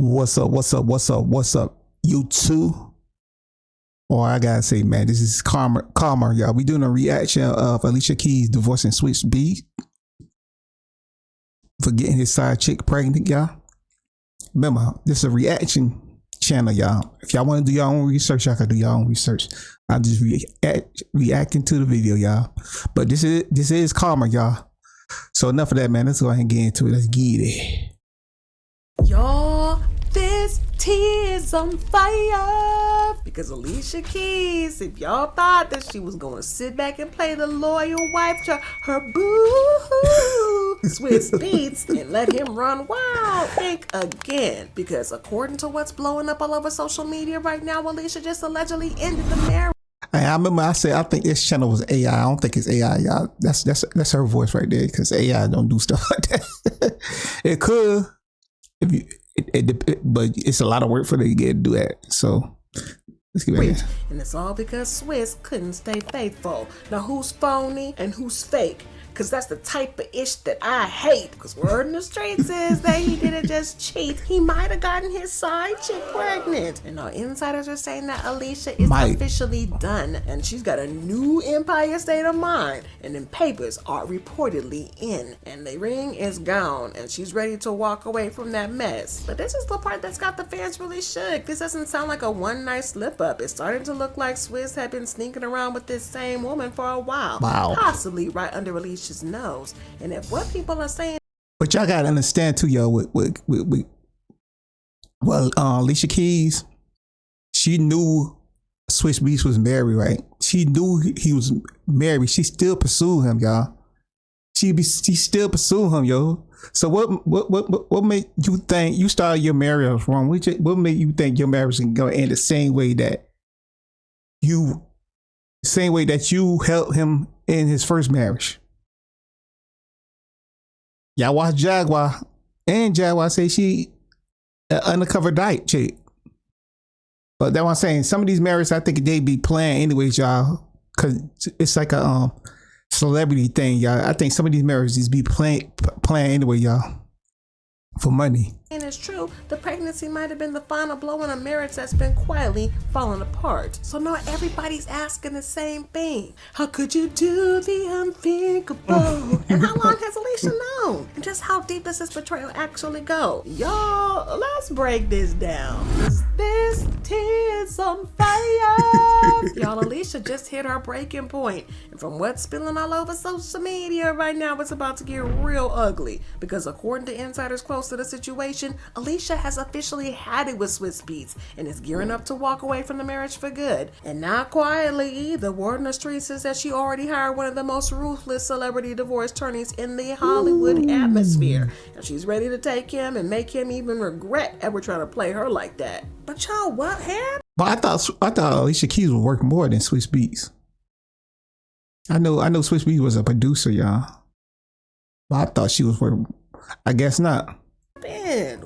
What's up? What's up? What's up? What's up? You too? Or I gotta say, man, this is Karma, y'all. We doing a reaction of Alicia Keys divorcing Swizz Beatz for getting his side chick pregnant, y'all. Remember, this is a reaction channel, y'all. If y'all want to do your own research, y'all can do your own research. I'm just reacting to the video, y'all. But this is Karma, y'all. So enough of that, man. Let's go ahead and get into it. Let's get it. Y'all, this tea is on fire because Alicia Keys, if y'all thought that she was going to sit back and play the loyal wife to her boo Swizz Beatz and let him run wild, think again. Because according to what's blowing up all over social media right now, Alicia just allegedly ended the marriage. I remember I said I think this channel was AI. I don't think it's AI, y'all. That's her voice right there, because AI don't do stuff like that. It could, if you, but it's a lot of work for them to get to do that. So let's get back in. And it's all because Swizz couldn't stay faithful. Now who's phony and who's fake? Because that's the type of ish that I hate. Because word in the streets is that he didn't just cheat. He might have gotten his side chick pregnant. And now insiders are saying that Alicia is officially done. And she's got a new Empire State of Mind. And then papers are reportedly in. And the ring is gone. And she's ready to walk away from that mess. But this is the part that's got the fans really shook. This doesn't sound like a one night slip up. It's starting to look like Swizz had been sneaking around with this same woman for a while. Wow. Possibly right under Alicia's nose. And if what people are saying, but y'all gotta understand too, yo, Alicia Keys, she knew Swizz Beatz was married, right? She knew he was married. She still pursued him, y'all. She still pursued him, yo. So what made you think you started your marriage wrong? What made you think your marriage is gonna end the same way that you helped him in his first marriage? Y'all watch Jaguar, and Jaguar say she an undercover diet chick. But that's what I'm saying. Some of these marriages, I think they be playing anyways, y'all, because it's like a celebrity thing, y'all. I think some of these marriages be playing anyway, y'all, for money. and it's true, the pregnancy might have been the final blow in a marriage that's been quietly falling apart. So now everybody's asking the same thing. How could you do the unthinkable? And how long has Alicia known? And just how deep does this betrayal actually go? Y'all, let's break this down. This tea is on fire. Y'all, Alicia just hit her breaking point. And from what's spilling all over social media right now, it's about to get real ugly. Because according to insiders close to the situation, Alicia has officially had it with Swizz Beatz and is gearing up to walk away from the marriage for good. And not quietly either. Word on the streets is that she already hired one of the most ruthless celebrity divorce attorneys in the Hollywood atmosphere. And she's ready to take him and make him even regret ever trying to play her like that. But y'all, what happened? But I thought Alicia Keys would work more than Swizz Beatz. I know Swizz Beatz was a producer, y'all. But I thought she was working. I guess not.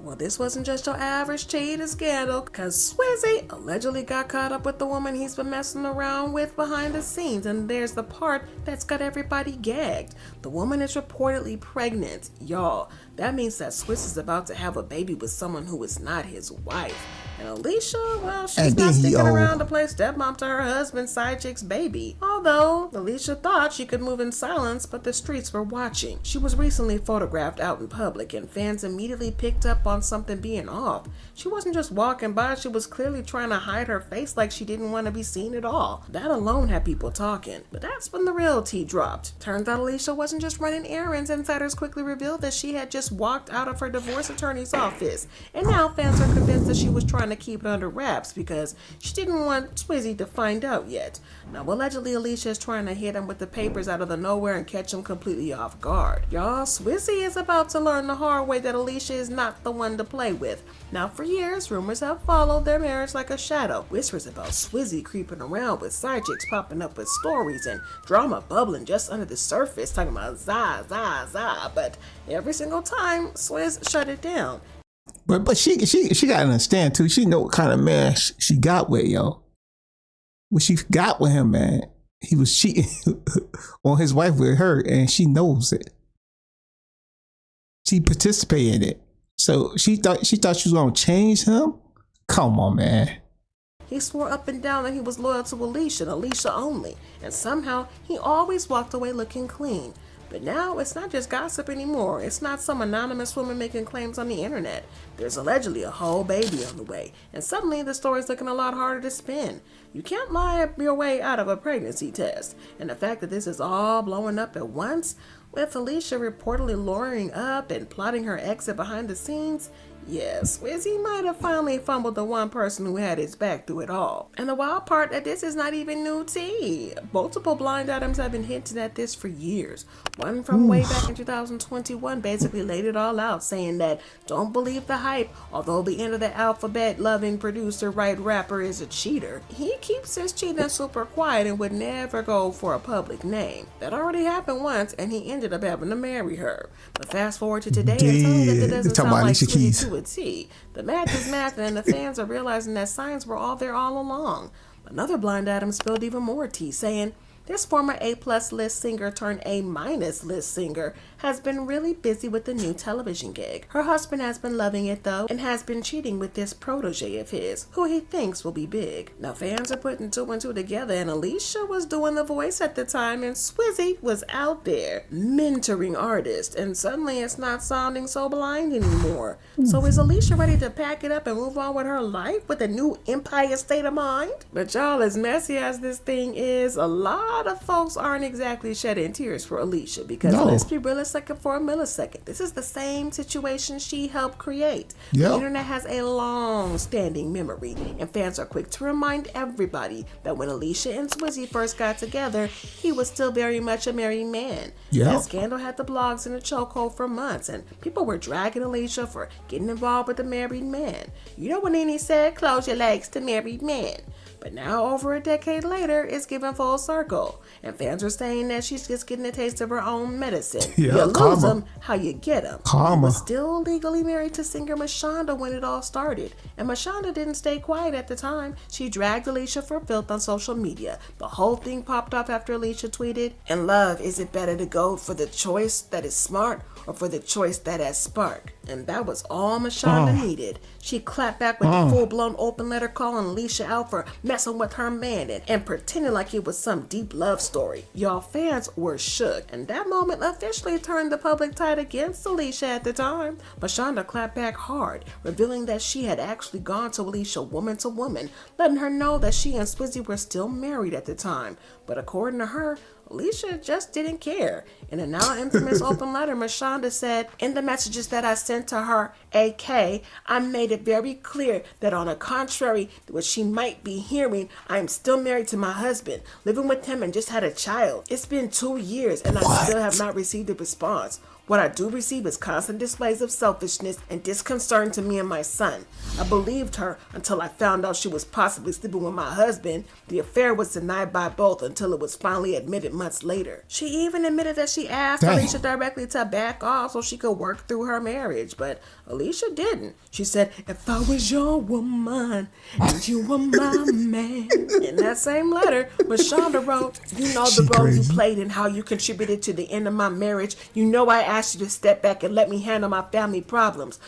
Well, this wasn't just your average cheating scandal, because Swizzy allegedly got caught up with the woman he's been messing around with behind the scenes, and there's the part that's got everybody gagged. The woman is reportedly pregnant. Y'all, that means that Swizz is about to have a baby with someone who is not his wife. And Alicia, well, she's not sticking around to play stepmom to her husband's side chick's baby. Although, Alicia thought she could move in silence, but the streets were watching. She was recently photographed out in public, and fans immediately picked up on something being off. She wasn't just walking by, she was clearly trying to hide her face like she didn't want to be seen at all. That alone had people talking. But that's when the real tea dropped. Turns out Alicia wasn't just running errands. Insiders quickly revealed that she had just walked out of her divorce attorney's office. And now fans are convinced that she was trying to keep it under wraps because she didn't want Swizzy to find out yet. Now allegedly Alicia is trying to hit him with the papers out of the nowhere and catch him completely off guard. Y'all, Swizzy is about to learn the hard way that Alicia is not the one to play with. Now for years, rumors have followed their marriage like a shadow. Whispers about Swizzy creeping around with side chicks popping up with stories and drama bubbling just under the surface, talking about za, za, za. But every single time, Swizz shut it down. But she gotta understand too. She know what kind of man she got with, yo. What she got with him, man. He was cheating on his wife with her, and she knows it. She participated in it. So she thought she was gonna change him. Come on, man. He swore up and down that he was loyal to Alicia and Alicia only, and somehow he always walked away looking clean. But now it's not just gossip anymore. It's not some anonymous woman making claims on the internet. There's allegedly a whole baby on the way, and suddenly the story's looking a lot harder to spin. You can't lie your way out of a pregnancy test, and the fact that this is all blowing up at once, with Alicia reportedly luring up and plotting her exit behind the scenes, yes, Swizzy might have finally fumbled the one person who had his back through it all. And the wild part that this is not even new tea. Multiple blind items have been hinting at this for years. One from way back in 2021 basically laid it all out, saying that don't believe the hype, although the end of the alphabet loving producer, right rapper is a cheater. He keeps his cheating super quiet and would never go for a public name. That already happened once, and he ended up having to marry her. But fast forward to today, and tell me that doesn't sound like Alicia Keys. to a T. The math is math, and the fans are realizing that signs were all there all along. Another blind item spilled even more tea, saying this former A-plus list singer turned A-minus list singer has been really busy with the new television gig. Her husband has been loving it though, and has been cheating with this protege of his, who he thinks will be big. Now fans are putting two and two together, and Alicia was doing the voice at the time, and Swizzy was out there mentoring artists, and suddenly it's not sounding so blind anymore. So is Alicia ready to pack it up and move on with her life with a new empire state of mind? But y'all, as messy as this thing is, a lot of folks aren't exactly shedding tears for Alicia, because let's be realistic for a millisecond. This is the same situation she helped create. The internet has a long-standing memory, and fans are quick to remind everybody that when Alicia and Swizzy first got together, he was still very much a married man. That scandal had the blogs in a chokehold for months, and people were dragging Alicia for getting involved with a married man. You know when Nene said, close your legs to married men. But now, over a decade later, it's given full circle. And fans are saying that she's just getting a taste of her own medicine. You lose them, how you get them. She was still legally married to singer Mashonda when it all started. And Mashonda didn't stay quiet at the time. She dragged Alicia for filth on social media. The whole thing popped off after Alicia tweeted, "In love, is it better to go for the choice that is smart or for the choice that has spark?" And that was all Mashonda needed. She clapped back with a full-blown open letter calling Alicia out for messing with her man and pretending like it was some deep love story. Y'all fans were shook, and that moment officially turned the public tide against Alicia at the time. Mashonda clapped back hard, revealing that she had actually gone to Alicia woman to woman, letting her know that she and Swizzy were still married at the time. But according to her, Alicia just didn't care. In a now infamous open letter, Mashonda said, "In the messages that I sent to her, AK, I made it very clear that on the contrary to what she might be hearing, I am still married to my husband, living with him and just had a child. It's been 2 years and I still have not received a response. What I do receive is constant displays of selfishness and disconcern to me and my son. I believed her until I found out she was possibly sleeping with my husband. The affair was denied by both until it was finally admitted months later." She even admitted that she asked Alicia directly to back off so she could work through her marriage, but Alicia didn't. She said, "If I was your woman and you were my man." In that same letter, Mashonda wrote, "You know the role you played and how you contributed to the end of my marriage. You know I asked you to step back and let me handle my family problems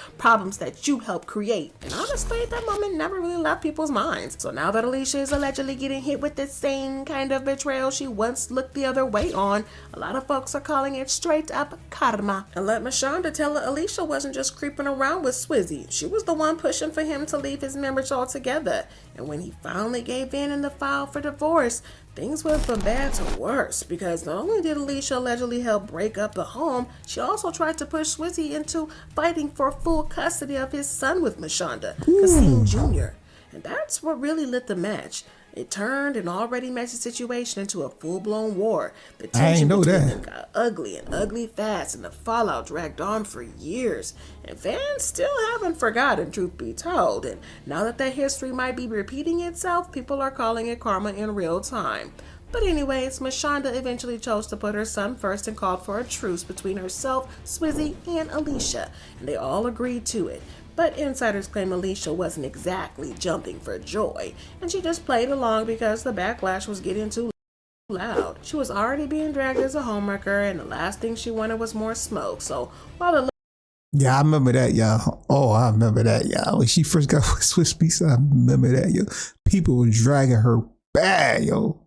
that you helped create." And honestly, that moment never really left people's minds. So now that Alicia is allegedly getting hit with the same kind of betrayal she once looked the other way on, a lot of folks are calling it straight up karma. And let Mashonda tell her Alicia wasn't just creeping around with Swizzy. She was the one pushing for him to leave his marriage altogether. And when he finally gave in the file for divorce, things went from bad to worse, because not only did Alicia allegedly help break up the home, she also tried to push Swizzy into fighting for full custody of his son with Mashonda, Kasim Jr. And that's what really lit the match. It turned an already messy situation into a full-blown war. The tension between them got ugly and ugly fast, and the fallout dragged on for years. And fans still haven't forgotten, truth be told. And now that history might be repeating itself, people are calling it karma in real time. But anyways, Mashonda eventually chose to put her son first and called for a truce between herself, Swizzy, and Alicia. And they all agreed to it. But insiders claim Alicia wasn't exactly jumping for joy, and she just played along because the backlash was getting too loud. She was already being dragged as a homewrecker, and the last thing she wanted was more smoke. So while the Yeah, I remember that, y'all. Oh, I remember that, y'all. When she first got with Swizz Beatz, I remember that, yo. People were dragging her bad, yo.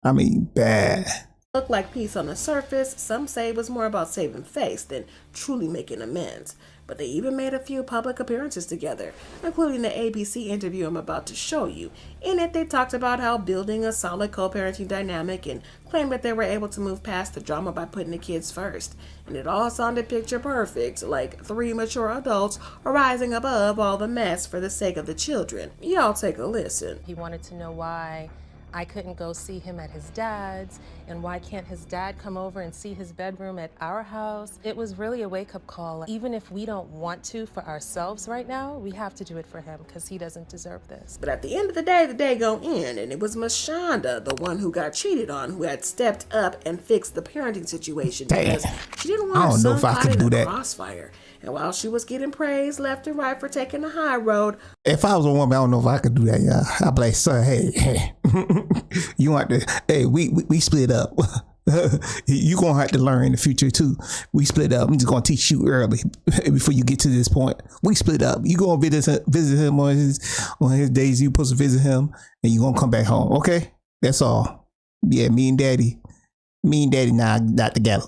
I mean, bad. Looked like peace on the surface. Some say it was more about saving face than truly making amends. But they even made a few public appearances together, including the ABC interview I'm about to show you. In it, they talked about how building a solid co-parenting dynamic and claimed that they were able to move past the drama by putting the kids first. And it all sounded picture perfect, like three mature adults rising above all the mess for the sake of the children. Y'all take a listen. He wanted to know why I couldn't go see him at his dad's, and why can't his dad come over and see his bedroom at our house? It was really a wake-up call. Even if we don't want to for ourselves right now, we have to do it for him because he doesn't deserve this. But at the end of the day gon' end, and it was Mashonda, the one who got cheated on, who had stepped up and fixed the parenting situation because she didn't want her son caught in a crossfire. And while she was getting praised left and right for taking the high road, if I was a woman, I don't know if I could do that, yeah. I'd be like, son, hey, you want to, hey, we split up. You gonna have to learn in the future too. We split up. I'm just gonna teach you early before you get to this point. We split up. You gonna visit him on his days you supposed to visit him, and you gonna come back home. Okay, that's all. Yeah, me and daddy now not together.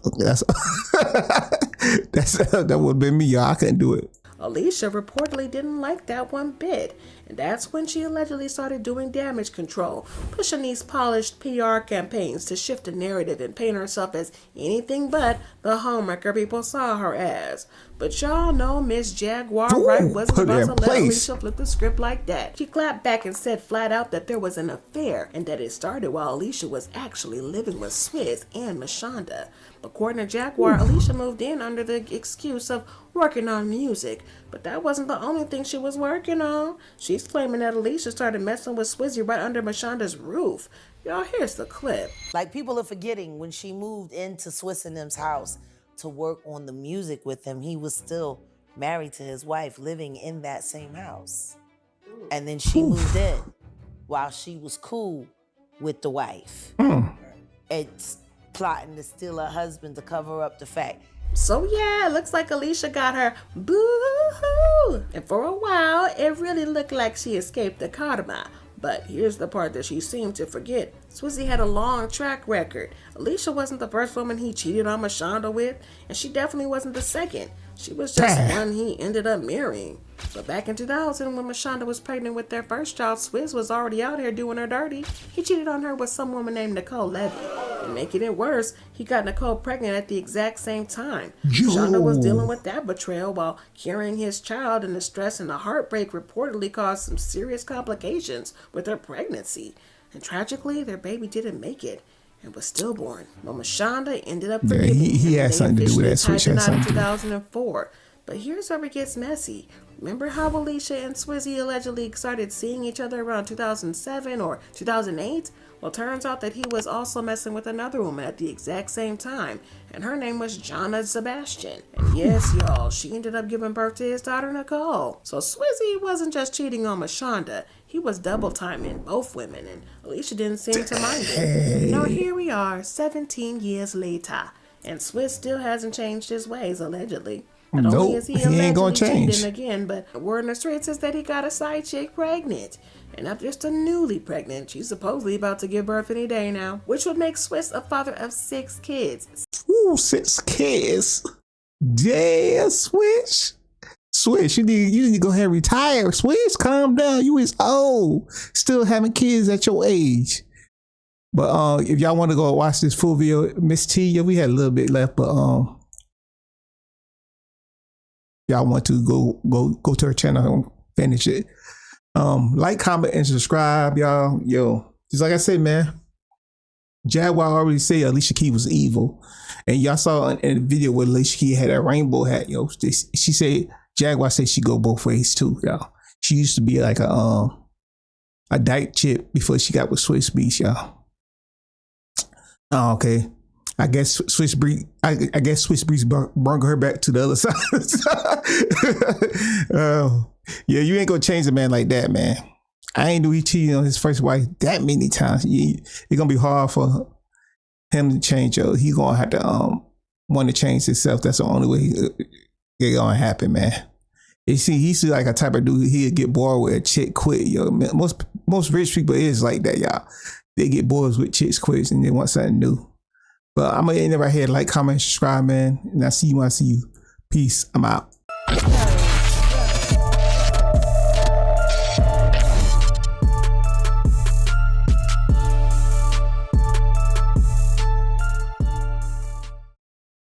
That would have been me, y'all. I couldn't do it. Alicia reportedly didn't like that one bit, and that's when she allegedly started doing damage control, pushing these polished PR campaigns to shift the narrative and paint herself as anything but the homewrecker people saw her as. But y'all know Miss Jaguar Wright wasn't about to let Alicia flip the script like that. She clapped back and said flat out that there was an affair and that it started while Alicia was actually living with Swizz and Mashonda. According to Jaguar, Alicia moved in under the excuse of working on music, but that wasn't the only thing she was working on. She's claiming that Alicia started messing with Swizzy right under Mashonda's roof. Y'all, here's the clip. Like, people are forgetting when she moved into Swizz and them's house to work on the music with him, he was still married to his wife, living in that same house. And then she moved in while she was cool with the wife. It's plotting to steal her husband to cover up the fact. So yeah, looks like Alicia got her boo-hoo. And for a while, it really looked like she escaped the karma. But here's the part that she seemed to forget. Swizzy had a long track record. Alicia wasn't the first woman he cheated on Mashonda with, and she definitely wasn't the second. She was just one he ended up marrying. But back in 2000, when Mashonda was pregnant with their first child, Swizz was already out here doing her dirty. He cheated on her with some woman named Nicole Levy. And making it worse, he got Nicole pregnant at the exact same time. Mashonda was dealing with that betrayal while carrying his child, and the stress and the heartbreak reportedly caused some serious complications with her pregnancy. And tragically, their baby didn't make it and was stillborn. But Mashonda ended up forgiving him. He had something to do with that switch. In 2004. But here's where it gets messy. Remember how Alicia and Swizzy allegedly started seeing each other around 2007 or 2008? Well, turns out that he was also messing with another woman at the exact same time, and her name was Jonna Sebastian. And yes, y'all, she ended up giving birth to his daughter Nicole. So Swizzy wasn't just cheating on Mashonda, he was double timing both women, and Alicia didn't seem to mind it. Now here we are, 17 years later, and Swizz still hasn't changed his ways, allegedly. Not only is he ain't gonna change cheating again, but word in the streets is that he got a side chick pregnant. And not just a newly pregnant, she's supposedly about to give birth any day now, which would make Swizz a father of 6 kids. Ooh, 6 kids. Yeah, Swizz. Swizz, you need to go ahead and retire. Swizz, calm down. You is old. Still having kids at your age. But if y'all want to go watch this full video, Miss T, yeah, we had a little bit left, but y'all want to go to her channel and finish it. Like, comment, and subscribe, y'all. Yo, just like I said, man, Jaguar already said Alicia Keys was evil, and y'all saw in the video where Alicia Keys had that rainbow hat. Yo, she said Jaguar said she go both ways too, y'all. She used to be like a dyke chick before she got with Swizz Beatz, y'all. Oh, okay. I guess Swizz Beatz brought her back to the other side. Yeah, you ain't gonna change a man like that, man. I ain't knew he cheated on his first wife that many times. It's gonna be hard for him to change. He gonna have to want to change himself. That's the only way it gonna happen, man. You see, he's like a type of dude, he'd get bored with a chick quick, yo. Most rich people is like that, y'all. They get bored with chicks quick and they want something new. But I'm gonna end it right here. Like, comment, subscribe, man. And I see you when I see you. Peace. I'm out.